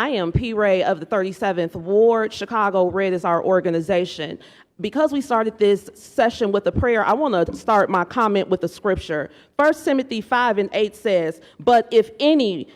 I am P. Ray of the 37th Ward. Chicago Red is our organization. Because we started this session with a prayer, I want to start my comment with a scripture. 1 Timothy 5:8 says, "But if any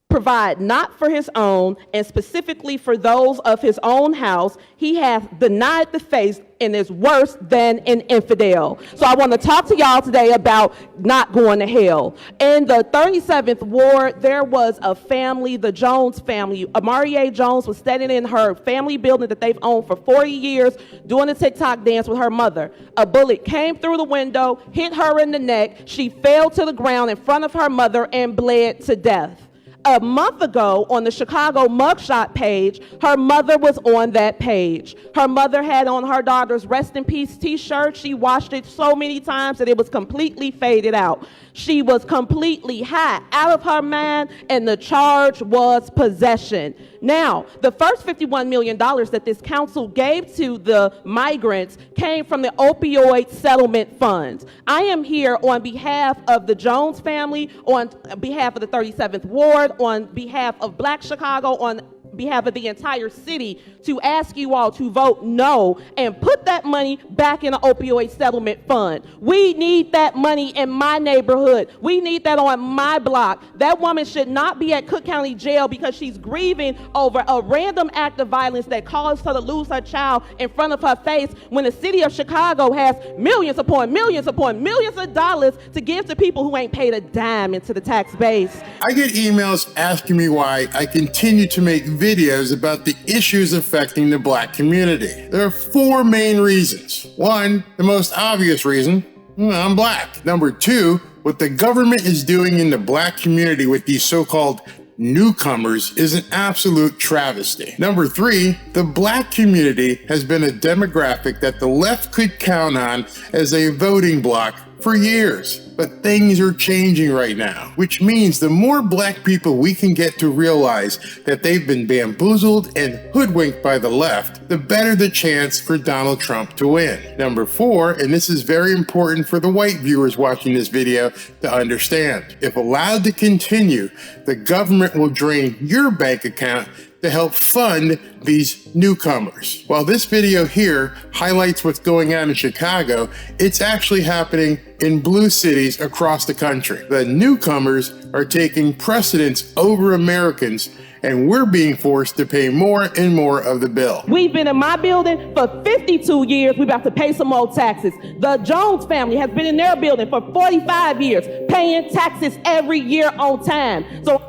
provide not for his own, and specifically for those of his own house, he hath denied the faith and is worse than an infidel." So I want to talk to y'all today about not going to hell. In the 37th Ward, there was a family, the Jones family. Amarie Jones was standing in her family building that they've owned for 40 years, doing a TikTok dance with her mother. A bullet came through the window, hit her in the neck. She fell to the ground in front of her mother and bled to death. A month ago, on the Chicago mugshot page, her mother was on that page. Her mother had on her daughter's Rest in Peace t-shirt. She washed it so many times that it was completely faded out. She was completely high, out of her mind, and the charge was possession. Now, the first $51 million that this council gave to the migrants came from the opioid settlement funds. I am here on behalf of the Jones family, on behalf of the 37th Ward, on behalf of Black Chicago, on behalf of the entire city, to ask you all to vote no and put that money back in the opioid settlement fund. We need that money in my neighborhood. We need that on my block. That woman should not be at Cook County Jail because she's grieving over a random act of violence that caused her to lose her child in front of her face, when the city of Chicago has millions upon millions upon millions of dollars to give to people who ain't paid a dime into the tax base. I get emails asking me why I continue to make videos about the issues affecting the Black community. There are 4 main reasons. 1, the most obvious reason, I'm Black. Number 2, what the government is doing in the Black community with these so-called newcomers is an absolute travesty. Number 3, the Black community has been a demographic that the left could count on as a voting bloc for years. But things are changing right now, which means the more Black people we can get to realize that they've been bamboozled and hoodwinked by the left, the better the chance for Donald Trump to win. Number 4, and this is very important for the white viewers watching this video to understand, if allowed to continue, the government will drain your bank account to help fund these newcomers. While this video here highlights what's going on in Chicago, it's actually happening in blue cities across the country. The newcomers are taking precedence over Americans, and we're being forced to pay more and more of the bill. We've been in my building for 52 years. We're about to pay some more taxes. The Jones family has been in their building for 45 years, paying taxes every year on time. So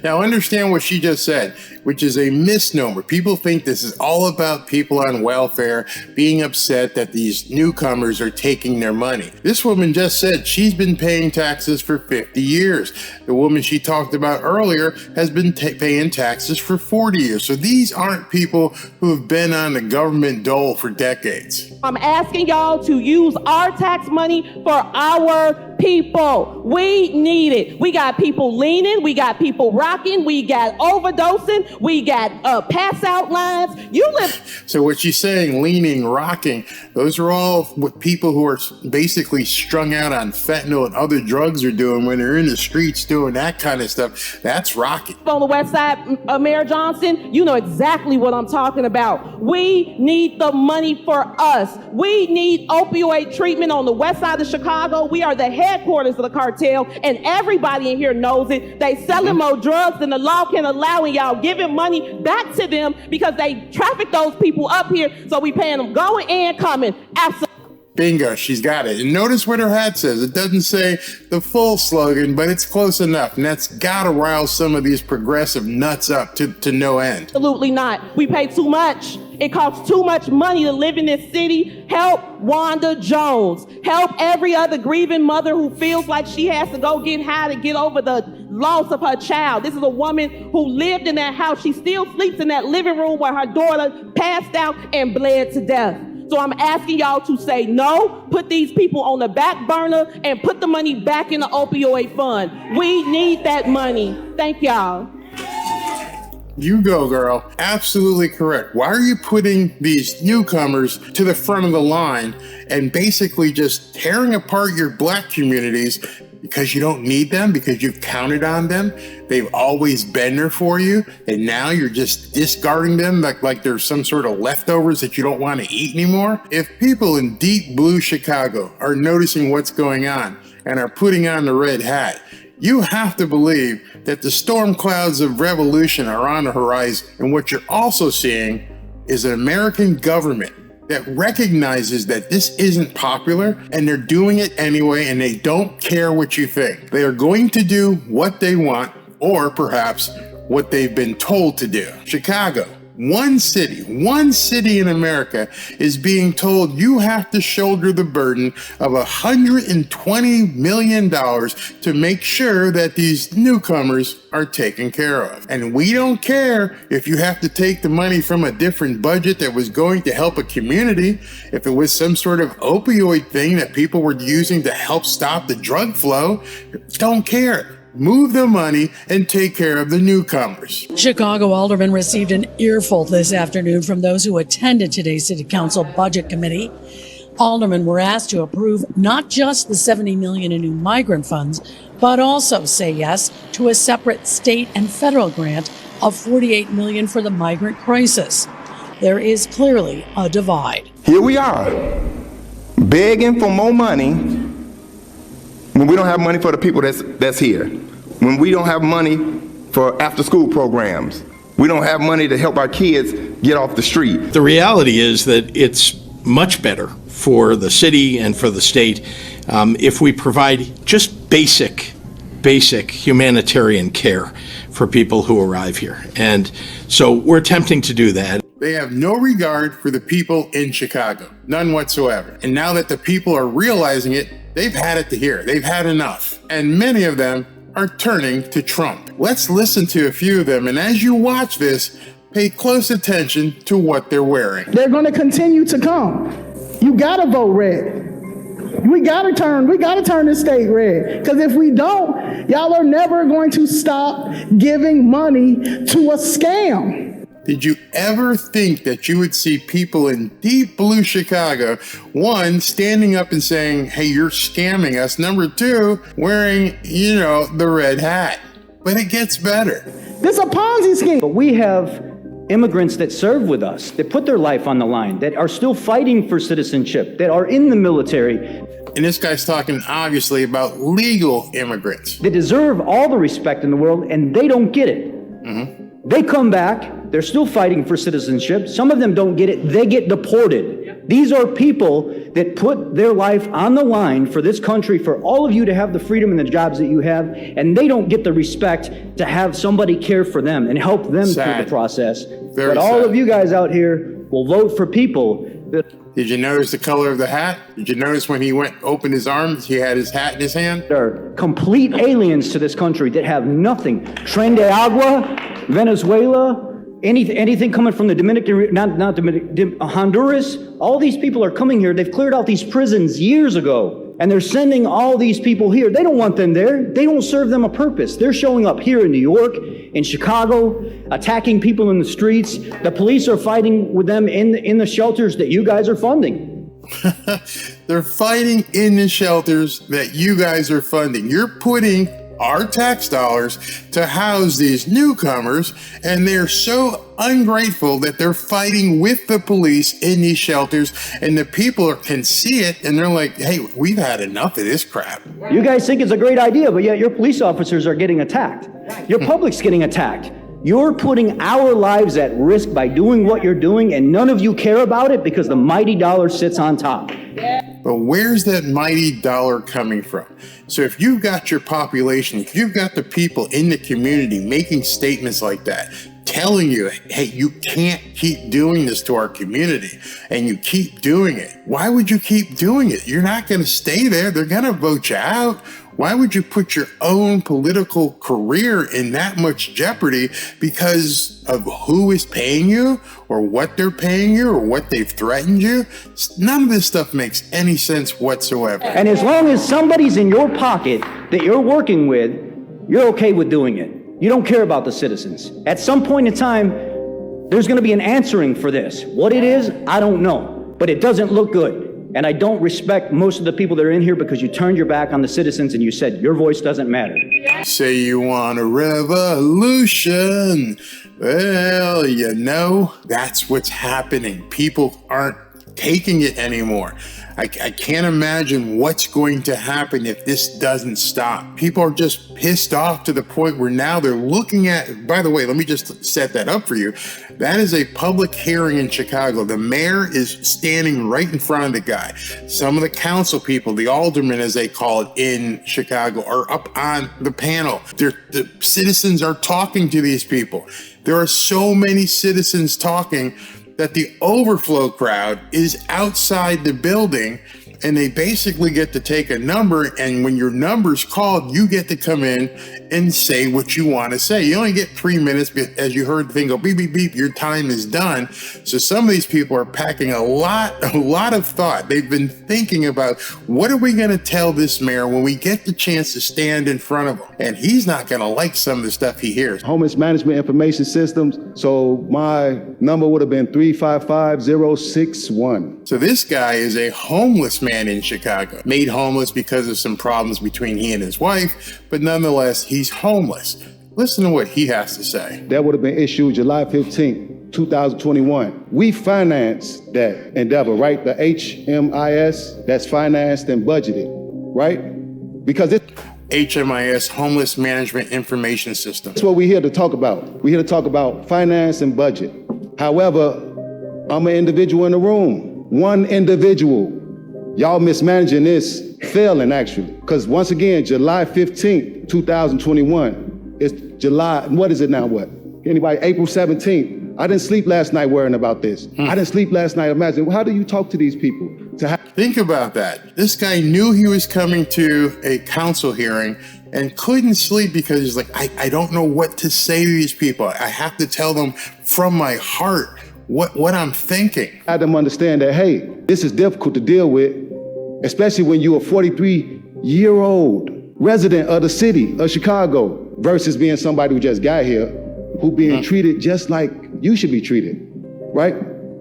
now understand what she just said, which is a misnomer. People think this is all about people on welfare being upset that these newcomers are taking their money. This woman just said she's been paying taxes for 50 years. The woman she talked about earlier has been paying taxes for 40 years. So these aren't people who have been on the government dole for decades. I'm asking y'all to use our tax money for our people. We need it. We got people leaning, we got people rocking, we got overdosing, we got pass out lines. So what she's saying, leaning, rocking, those are all what people who are basically strung out on fentanyl and other drugs are doing when they're in the streets doing that kind of stuff. That's rocking. On the west side, Mayor Johnson, you know exactly what I'm talking about. We need the money for us. We need opioid treatment on the west side of Chicago. We are the headquarters of the cartel, and everybody in here knows it. They selling more drugs than the law can allow, and y'all giving money back to them because they traffic those people up here, so we paying them going and coming. Absolutely. Bingo, she's got it. And notice what her hat says. It doesn't say the full slogan, but it's close enough. And that's gotta rile some of these progressive nuts up to no end. Absolutely not. We pay too much. It costs too much money to live in this city. Help Wanda Jones. Help every other grieving mother who feels like she has to go get high to get over the loss of her child. This is a woman who lived in that house. She still sleeps in that living room where her daughter passed out and bled to death. So I'm asking y'all to say no, put these people on the back burner, and put the money back in the opioid fund. We need that money. Thank y'all. You go, girl. Absolutely correct. Why are you putting these newcomers to the front of the line and basically just tearing apart your Black communities because you don't need them, because you've counted on them. They've always been there for you, and now you're just discarding them like they're some sort of leftovers that you don't want to eat anymore. If people in deep blue Chicago are noticing what's going on and are putting on the red hat, you have to believe that the storm clouds of revolution are on the horizon. And what you're also seeing is an American government that recognizes that this isn't popular, and they're doing it anyway, and they don't care what you think. They are going to do what they want, or perhaps what they've been told to do. Chicago, one city in America is being told you have to shoulder the burden of $120 million to make sure that these newcomers are taken care of. And we don't care if you have to take the money from a different budget that was going to help a community, if it was some sort of opioid thing that people were using to help stop the drug flow. Don't care. Move the money and take care of the newcomers. Chicago aldermen received an earful this afternoon from those who attended today's City Council Budget Committee. Aldermen were asked to approve not just the $70 million in new migrant funds, but also say yes to a separate state and federal grant of $48 million for the migrant crisis. There is clearly a divide. Here we are, begging for more money when we don't have money for the people that's here. When we don't have money for after-school programs. We don't have money to help our kids get off the street. The reality is that it's much better for the city and for the state if we provide just basic humanitarian care for people who arrive here. And so we're attempting to do that. They have no regard for the people in Chicago, none whatsoever. And now that the people are realizing it, they've had it to hear. They've had enough. And many of them are turning to Trump. Let's listen to a few of them. And as you watch this, pay close attention to what they're wearing. They're going to continue to come. You got to vote red. We got to turn the state red. Because if we don't, y'all are never going to stop giving money to a scam. Did you ever think that you would see people in deep blue Chicago, one, standing up and saying, hey, you're scamming us, number two, wearing, the red hat? But it gets better. This is a Ponzi scheme. But we have immigrants that serve with us, that put their life on the line, that are still fighting for citizenship, that are in the military. And this guy's talking obviously about legal immigrants. They deserve all the respect in the world, and they don't get it. Mm-hmm. They come back, they're still fighting for citizenship. Some of them don't get it, they get deported. These are people that put their life on the line for this country, for all of you to have the freedom and the jobs that you have, and they don't get the respect to have somebody care for them and help them through the process. But all of you guys out here will vote for people that... Did you notice the color of the hat? Did you notice when he opened his arms, he had his hat in his hand? They're complete aliens to this country that have nothing. Tren de Agua, Venezuela, anything coming from the Honduras. All these people are coming here. They've cleared out these prisons years ago. And they're sending all these people here. They don't want them there. They don't serve them a purpose. They're showing up here in New York, in Chicago, attacking people in the streets. The police are fighting with them in the shelters that you guys are funding. They're fighting in the shelters that you guys are funding. You're putting our tax dollars to house these newcomers, and they're so ungrateful that they're fighting with the police in these shelters, and the people can see it, and they're like, hey, we've had enough of this crap. You guys think it's a great idea, but yet your police officers are getting attacked. Your public's getting attacked. You're putting our lives at risk by doing what you're doing, and none of you care about it because the mighty dollar sits on top. But where's that mighty dollar coming from? So if you've got your population, if you've got the people in the community making statements like that, telling you, hey, you can't keep doing this to our community, and you keep doing it, why would you keep doing it? You're not going to stay there. They're going to vote you out. Why would you put your own political career in that much jeopardy because of who is paying you or what they're paying you or what they've threatened you? None of this stuff makes any sense whatsoever. And as long as somebody's in your pocket that you're working with, you're okay with doing it. You don't care about the citizens. At some point in time, there's going to be an answering for this. What it is, I don't know, but it doesn't look good. And I don't respect most of the people that are in here because you turned your back on the citizens and you said your voice doesn't matter. Say you want a revolution. Well, you know, that's what's happening. People aren't taking it anymore. I can't imagine what's going to happen if this doesn't stop. People are just pissed off to the point where now they're looking at, by the way, let me just set that up for you. That is a public hearing in Chicago. The mayor is standing right in front of the guy. Some of the council people, the aldermen as they call it in Chicago, are up on the panel. The citizens are talking to these people. There are so many citizens talking that the overflow crowd is outside the building, and they basically get to take a number, and when your number's called, you get to come in and say what you want to say. You only get 3 minutes, but as you heard the thing go beep, beep, beep, your time is done. So some of these people are packing a lot of thought. They've been thinking about, what are we going to tell this mayor when we get the chance to stand in front of him? And he's not going to like some of the stuff he hears. Homeless management information systems. So my number would have been 355061. So this guy is a homeless man in Chicago, made homeless because of some problems between he and his wife, but nonetheless, he's homeless. Listen to what he has to say. That would have been issued July 15th, 2021. We financed that endeavor, right? The HMIS, that's financed and budgeted, right? Because it's HMIS, Homeless Management Information System. That's what we're here to talk about. We're here to talk about finance and budget. However, I'm an individual in the room. One individual. Y'all mismanaging this, failing actually. Because once again, July 15th, 2021, it's July, what is it now, what? Anybody, April 17th. I didn't sleep last night worrying about this. I didn't sleep last night. Imagine, how do you talk to these people? Think about that. This guy knew he was coming to a council hearing and couldn't sleep because he's like, I don't know what to say to these people. I have to tell them from my heart what I'm thinking. I had them understand that, hey, this is difficult to deal with, especially when you're a 43-year-old resident of the city of Chicago versus being somebody who just got here, who being treated just like you should be treated, right?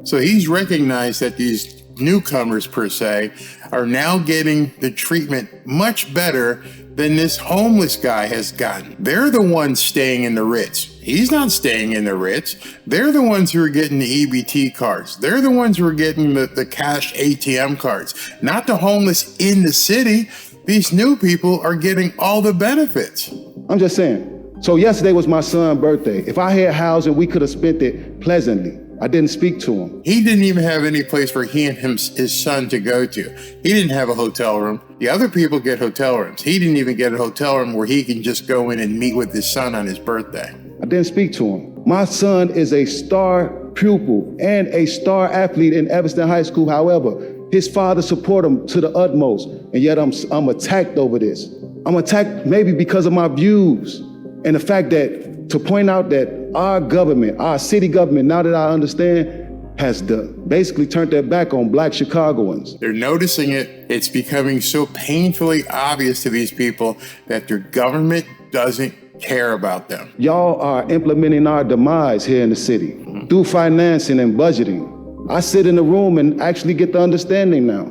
So he's recognized that these newcomers, per se, are now getting the treatment much better than this homeless guy has gotten. They're the ones staying in the Ritz. He's not staying in the Ritz. They're the ones who are getting the EBT cards. They're the ones who are getting the cash ATM cards, not the homeless in the city. These new people are getting all the benefits. I'm just saying. So yesterday was my son's birthday. If I had housing, we could have spent it pleasantly. I didn't speak to him. He didn't even have any place for he and his son to go to. He didn't have a hotel room. The other people get hotel rooms. He didn't even get a hotel room where he can just go in and meet with his son on his birthday. I didn't speak to him. My son is a star pupil and a star athlete in Evanston High School. However, his father support him to the utmost, and yet I'm attacked over this. I'm attacked maybe because of my views and the fact that, to point out that our government, our city government, now that I understand, has basically turned their back on Black Chicagoans. They're noticing it. It's becoming so painfully obvious to these people that their government doesn't care about them. Y'all are implementing our demise here in the city through financing and budgeting. I sit in the room and actually get the understanding now.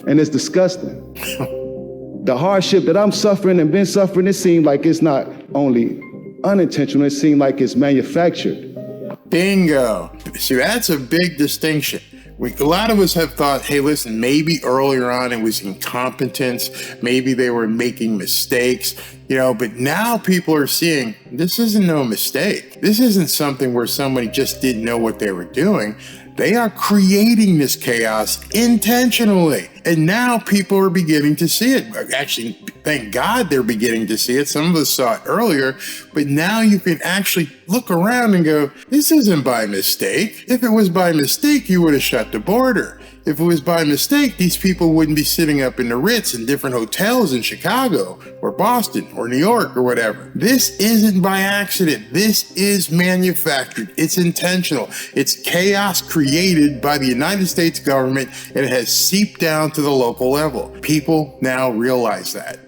And it's disgusting. The hardship that I'm suffering and been suffering, it seems like it's not only unintentional, it seems like it's manufactured. Bingo. See, that's a big distinction. A lot of us have thought, hey, listen, maybe earlier on it was incompetence, maybe they were making mistakes, but now people are seeing this isn't no mistake. This isn't something where somebody just didn't know what they were doing. They are creating this chaos intentionally. And now people are beginning to see it. Actually, thank God they're beginning to see it. Some of us saw it earlier, but now you can actually look around and go, this isn't by mistake. If it was by mistake, you would have shut the border. If it was by mistake, these people wouldn't be sitting up in the Ritz in different hotels in Chicago or Boston or New York or whatever. This isn't by accident. This is manufactured. It's intentional. It's chaos created by the United States government, and it has seeped down to the local level. People now realize that.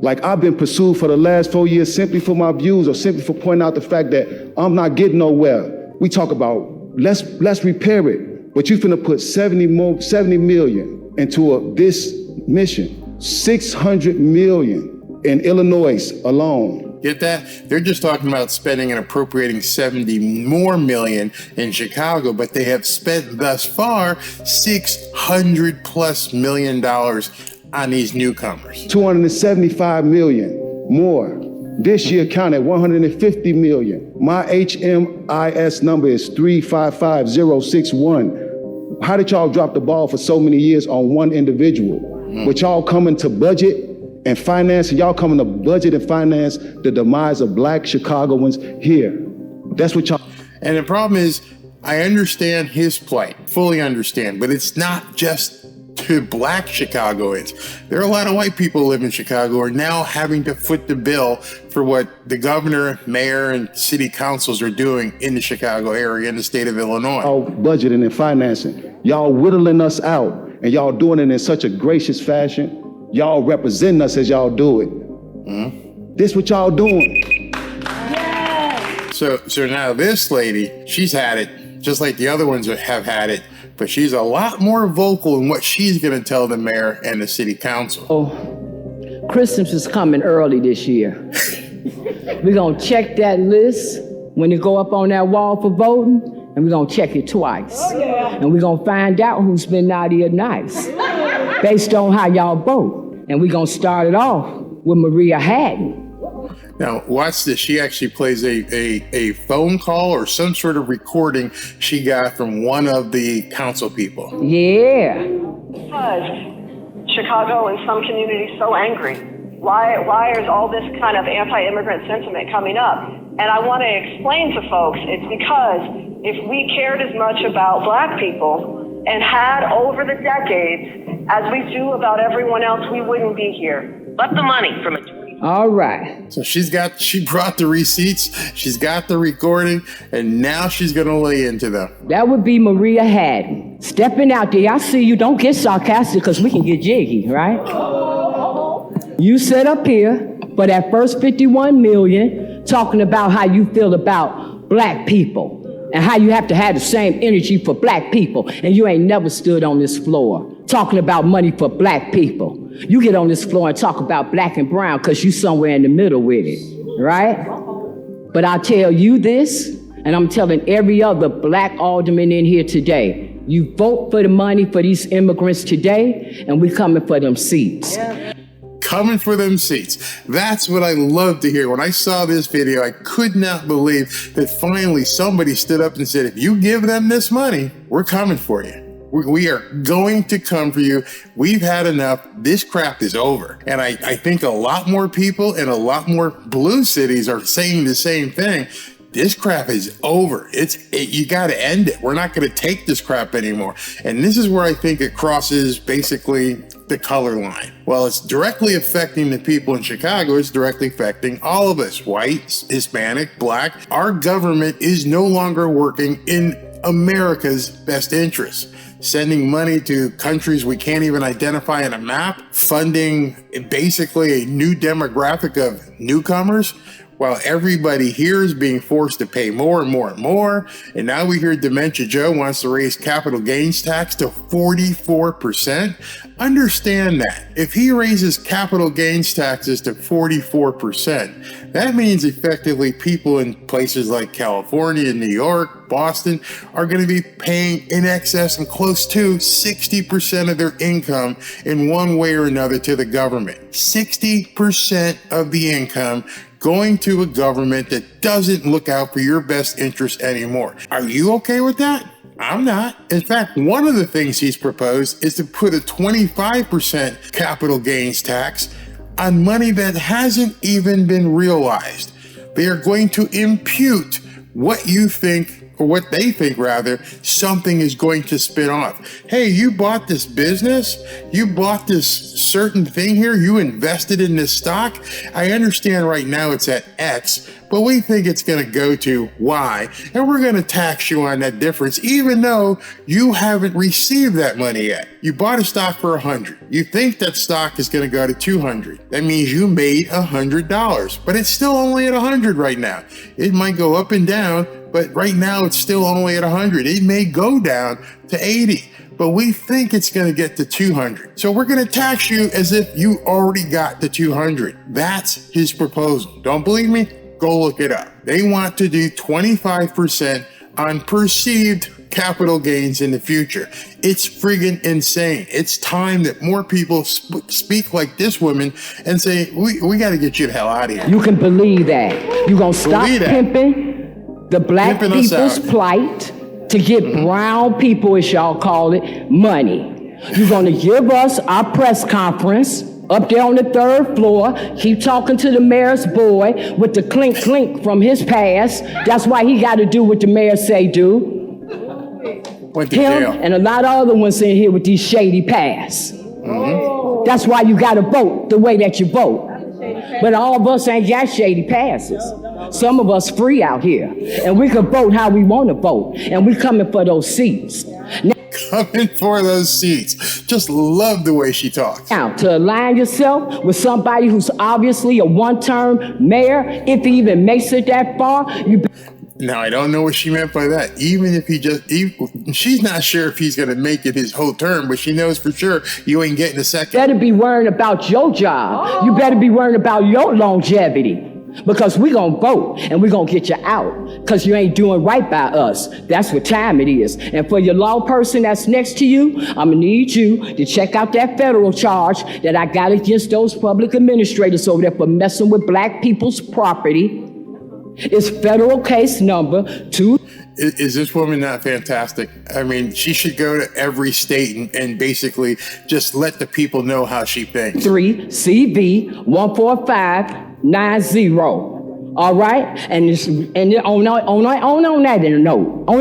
Like, I've been pursued for the last 4 years simply for my views or simply for pointing out the fact that I'm not getting nowhere. We talk about let's repair it. But you finna put 70 million into this mission. 600 million in Illinois alone. Get that? They're just talking about spending and appropriating 70 more million in Chicago, but they have spent thus far $600+ million on these newcomers. 275 million more. This year counted 150 million. My HMIS number is 355061. How did y'all drop the ball for so many years on one individual? But y'all coming to budget and finance, y'all coming to budget and finance the demise of Black Chicagoans here. That's what y'all. And the problem is, I understand his plight, fully understand, but it's not just to Black Chicagoans. There are a lot of white people who live in Chicago who are now having to foot the bill for what the governor, mayor, and city councils are doing in the Chicago area in the state of Illinois. Y'all budgeting and financing. Y'all whittling us out, and y'all doing it in such a gracious fashion. Y'all representing us as y'all do it. This what y'all doing. So now this lady, she's had it, just like the other ones have had it, but she's a lot more vocal in what she's gonna tell the mayor and the city council. Oh, Christmas is coming early this year. We're gonna check that list when it go up on that wall for voting, and we're gonna check it twice. And we're gonna find out who's been naughty or nice, based on how y'all vote. And we're gonna start it off with Maria Haddon. Now, watch this. She actually plays a phone call or some sort of recording she got from one of the council people. Yeah. Because Chicago and some communities so angry. Why is all this kind of anti-immigrant sentiment coming up? And I want to explain to folks, it's because if we cared as much about Black people and had over the decades as we do about everyone else, we wouldn't be here. But the money from it. All right. So she brought the receipts, she's got the recording, and now she's gonna lay into them. That would be Maria Haddon. Stepping out there, I see you, don't get sarcastic because we can get jiggy, right? You sit up here for that first 51 million talking about how you feel about Black people and how you have to have the same energy for Black people, and you ain't never stood on this floor talking about money for Black people. You get on this floor and talk about Black and brown because you somewhere in the middle with it, right? But I tell you this, and I'm telling every other Black alderman in here today, you vote for the money for these immigrants today, and we coming for them seats. Coming for them seats. That's what I love to hear. When I saw this video, I could not believe that finally somebody stood up and said, if you give them this money, we're coming for you. We are going to come for you. We've had enough. This crap is over. And I think a lot more people in a lot more blue cities are saying the same thing. This crap is over. You got to end it. We're not going to take this crap anymore. And this is where I think it crosses basically the color line. Well, it's directly affecting the people in Chicago. It's directly affecting all of us, white, Hispanic, Black. Our government is no longer working in America's best interests. Sending money to countries we can't even identify on a map, funding basically a new demographic of newcomers, while everybody here is being forced to pay more and more and more. And now we hear Dementia Joe wants to raise capital gains tax to 44%. Understand that. If he raises capital gains taxes to 44%, that means effectively people in places like California, New York, Boston are going to be paying in excess and close to 60% of their income in one way or another to the government. 60% of the income going to a government that doesn't look out for your best interest anymore. Are you okay with that? I'm not. In fact, one of the things he's proposed is to put a 25% capital gains tax on money that hasn't even been realized. They are going to impute what you think, or what they think rather, something is going to spin off. Hey, you bought this business, you bought this certain thing here, you invested in this stock. I understand right now it's at X, but we think it's gonna go to Y, and we're gonna tax you on that difference, even though you haven't received that money yet. You bought a stock for 100. You think that stock is gonna go to 200. That means you made $100, but it's still only at 100 right now. It might go up and down, but right now it's still only at 100. It may go down to 80, but we think it's going to get to 200. So we're going to tax you as if you already got the 200. That's his proposal. Don't believe me? Go look it up. They want to do 25% on perceived capital gains in the future. It's friggin' insane. It's time that more people speak like this woman and say, we got to get you the hell out of here. You can believe that. You're going to stop pimping the black people's plight to get brown people, as y'all call it, money. You're going to give us our press conference up there on the 3rd floor, keep talking to the mayor's boy with the clink clink from his past. That's why he got to do what the mayor say do. Went to Him jail. and a lot of other ones in here with these shady pasts. That's why you got to vote the way that you vote. But all of us ain't got shady passes. Some of us free out here, and we can vote how we want to vote, and we coming for those seats. Coming for those seats. Just love the way she talks. Now, to align yourself with somebody who's obviously a one-term mayor, if he even makes it that far, you. Now, I don't know what she meant by that. Even if she's not sure if he's going to make it his whole term, but she knows for sure you ain't getting a second. Better be worrying about your job. You better be worrying about your longevity. Because we gonna vote and we gonna get you out because you ain't doing right by us. That's what time it is. And for your law person that's next to you, I'm gonna need you to check out that federal charge that I got against those public administrators over there for messing with black people's property. It's federal case number 2. Is this woman not fantastic? I mean, she should go to every state and basically just let the people know how she thinks. 3 CV 14590. All right, and on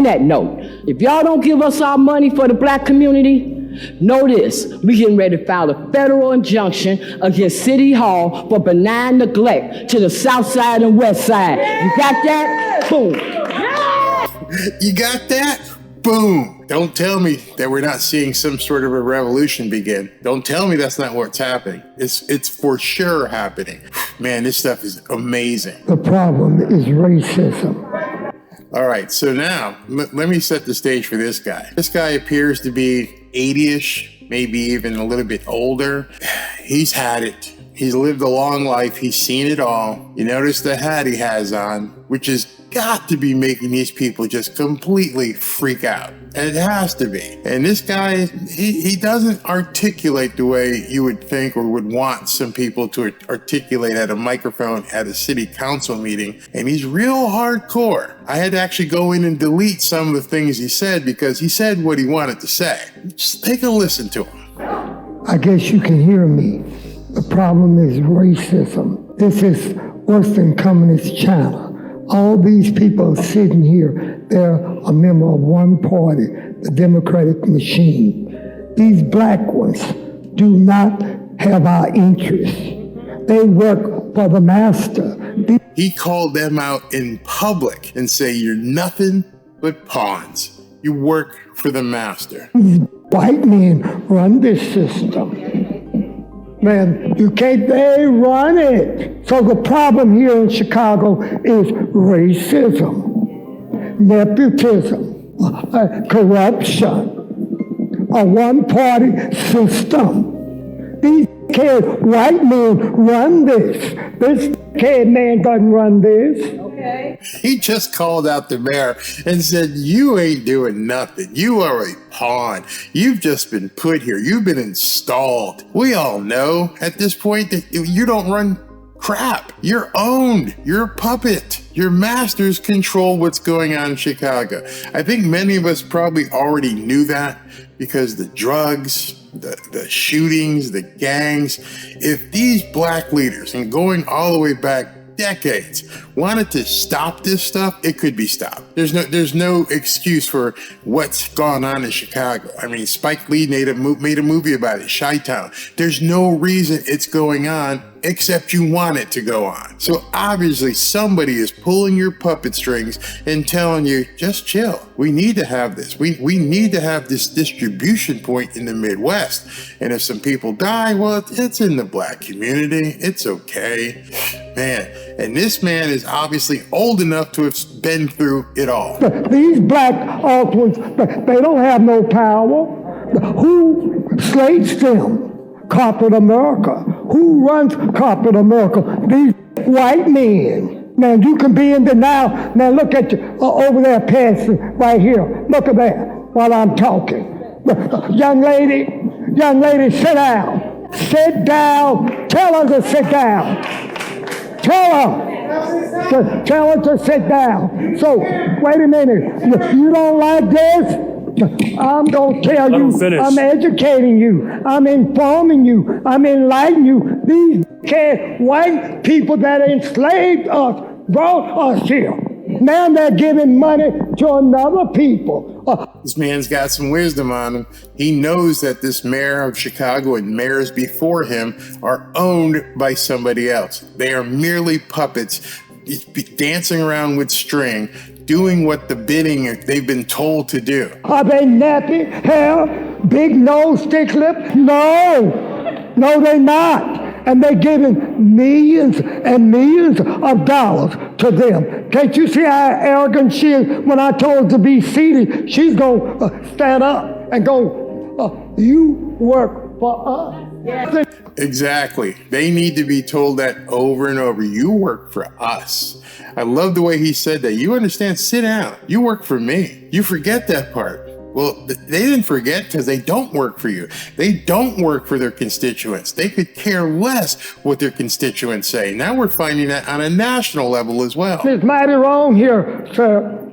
that note, if y'all don't give us our money for the black community, know this: we getting ready to file a federal injunction against City Hall for benign neglect to the South Side and West Side. You got that? Boom. You got that? Boom. Don't tell me that we're not seeing some sort of a revolution begin. Don't tell me that's not what's happening. It's for sure happening. Man, this stuff is amazing. The problem is racism. All right, so now let me set the stage for this guy. This guy appears to be 80-ish, maybe even a little bit older. He's had it. He's lived a long life. He's seen it all. You notice the hat he has on, which has got to be making these people just completely freak out. And it has to be. And this guy, he doesn't articulate the way you would think or would want some people to articulate at a microphone at a city council meeting. And he's real hardcore. I had to actually go in and delete some of the things he said because he said what he wanted to say. Just take a listen to him. I guess you can hear me. The problem is racism. This is worse than Communist China. All these people sitting here, they're a member of one party, the Democratic machine. These black ones do not have our interests. They work for the master. He called them out in public and say, you're nothing but pawns. You work for the master. These white men run this system. Man, they run it. So the problem here in Chicago is racism, nepotism, corruption, a one-party system. These white men run this. This man doesn't run this. Okay. He just called out the mayor and said, you ain't doing nothing. You are a pawn. You've just been put here. You've been installed. We all know at this point that you don't run crap. You're owned. You're a puppet. Your masters control what's going on in Chicago. I think many of us probably already knew that because the drugs, the shootings, the gangs, if these black leaders, and going all the way back decades, wanted to stop this stuff, it could be stopped. There's no excuse for what's gone on in Chicago. I mean, Spike Lee made a movie about it, Chi-Town. There's no reason it's going on except you want it to go on. So obviously somebody is pulling your puppet strings and telling you, just chill. We need to have this. We need to have this distribution point in the Midwest. And if some people die, well, it's in the black community. It's okay. Man, And this man is obviously old enough to have been through it all. These black Altons, they don't have no power. Who slates them? Corporate America. Who runs corporate America? These white men. Now you can be in denial. Now look at you over there, passing right here. Look at that while I'm talking. Young lady, sit down. Sit down. Tell her to sit down. Tell her to sit down. So, wait a minute. You don't like this? I'm going to tell you. I'm educating you. I'm informing you. I'm enlightening you. These white people that enslaved us brought us here. Now they're giving money to another people. This man's got some wisdom on him. He knows that this mayor of Chicago and mayors before him are owned by somebody else. They are merely puppets dancing around with string, doing what the bidding they've been told to do. Are they nappy hair, big nose, thick lip? No, they're not. And they're giving millions and millions of dollars to them. Can't you see how arrogant she is? When I told her to be seated, she's going to stand up and go, you work for us. Yeah. Exactly. They need to be told that over and over. You work for us. I love the way he said that. You understand? Sit down. You work for me. You forget that part. Well, they didn't forget because they don't work for you. They don't work for their constituents. They could care less what their constituents say. Now we're finding that on a national level as well. It's mighty wrong here, sir.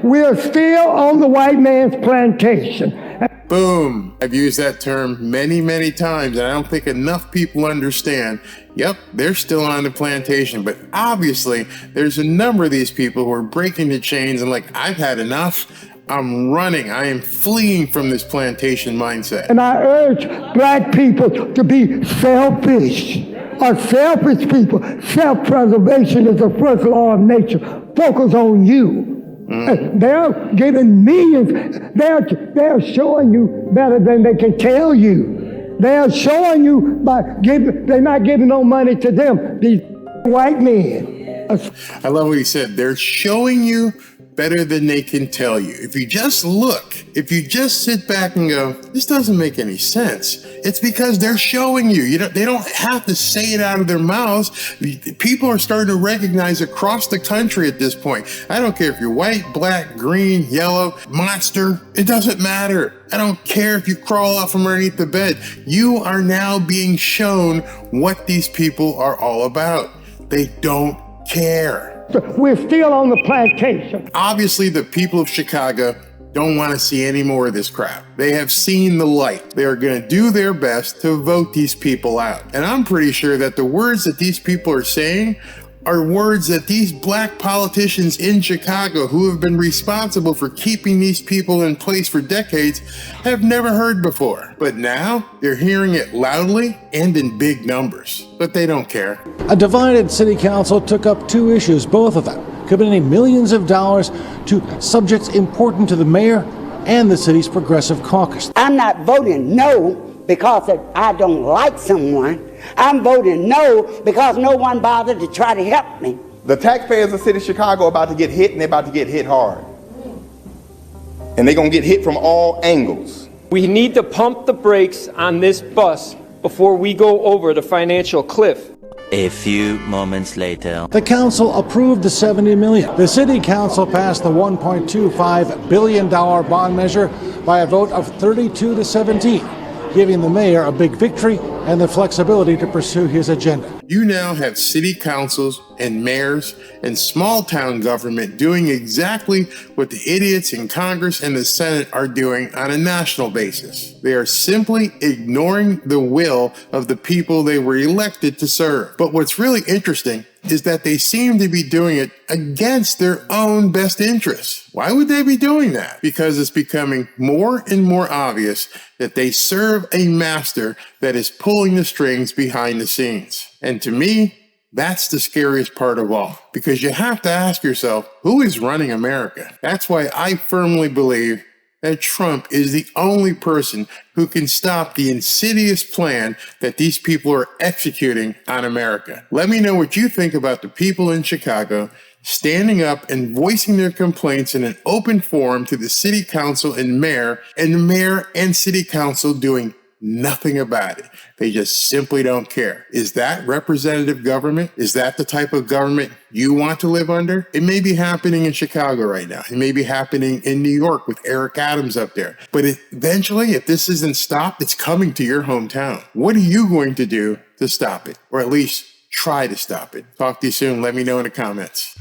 We're still on the white man's plantation. Boom. I've used that term many, many times, and I don't think enough people understand. Yep, they're still on the plantation, but obviously there's a number of these people who are breaking the chains and like, I've had enough. I'm running. I am fleeing from this plantation mindset. And I urge black people to be selfish. Are selfish people. Self-preservation is the first law of nature. Focus on you. They're giving millions. They're showing you better than they can tell you. They're showing you by giving. They're not giving no money to them. These white men. I love what he said. They're showing you better than they can tell you. If you just look, if you just sit back and go, this doesn't make any sense, it's because they're showing you. They don't have to say it out of their mouths. People are starting to recognize across the country at this point. I don't care if you're white, black, green, yellow, monster. It doesn't matter. I don't care if you crawl out from underneath the bed. You are now being shown what these people are all about. They don't care. We're still on the plantation. Obviously, the people of Chicago don't want to see any more of this crap. They have seen the light. They are going to do their best to vote these people out. And I'm pretty sure that the words that these people are saying are words that these black politicians in Chicago who have been responsible for keeping these people in place for decades have never heard before. But now they're hearing it loudly and in big numbers. But they don't care. A divided city council took up two issues, both of them committing millions of dollars to subjects important to the mayor and the city's progressive caucus. I'm not voting no because I don't like someone. I'm voting no because no one bothered to try to help me. The taxpayers of the city of Chicago are about to get hit, and they're about to get hit hard. And they're going to get hit from all angles. We need to pump the brakes on this bus before we go over the financial cliff. A few moments later. The council approved the $70 million. The city council passed the $1.25 billion bond measure by a vote of 32 to 17. Giving the mayor a big victory and the flexibility to pursue his agenda. You now have city councils and mayors and small town government doing exactly what the idiots in Congress and the Senate are doing on a national basis. They are simply ignoring the will of the people they were elected to serve. But what's really interesting is that they seem to be doing it against their own best interests. Why would they be doing that? Because it's becoming more and more obvious that they serve a master that is pulling the strings behind the scenes. And to me, that's the scariest part of all, because you have to ask yourself, who is running America? That's why I firmly believe that Trump is the only person who can stop the insidious plan that these people are executing on America. Let me know what you think about the people in Chicago standing up and voicing their complaints in an open forum to the city council and the mayor and city council doing nothing about it. They just simply don't care. Is that representative government? Is that the type of government you want to live under? It may be happening in Chicago right now. It may be happening in New York with Eric Adams up there. But eventually, if this isn't stopped, it's coming to your hometown. What are you going to do to stop it? Or at least try to stop it? Talk to you soon. Let me know in the comments.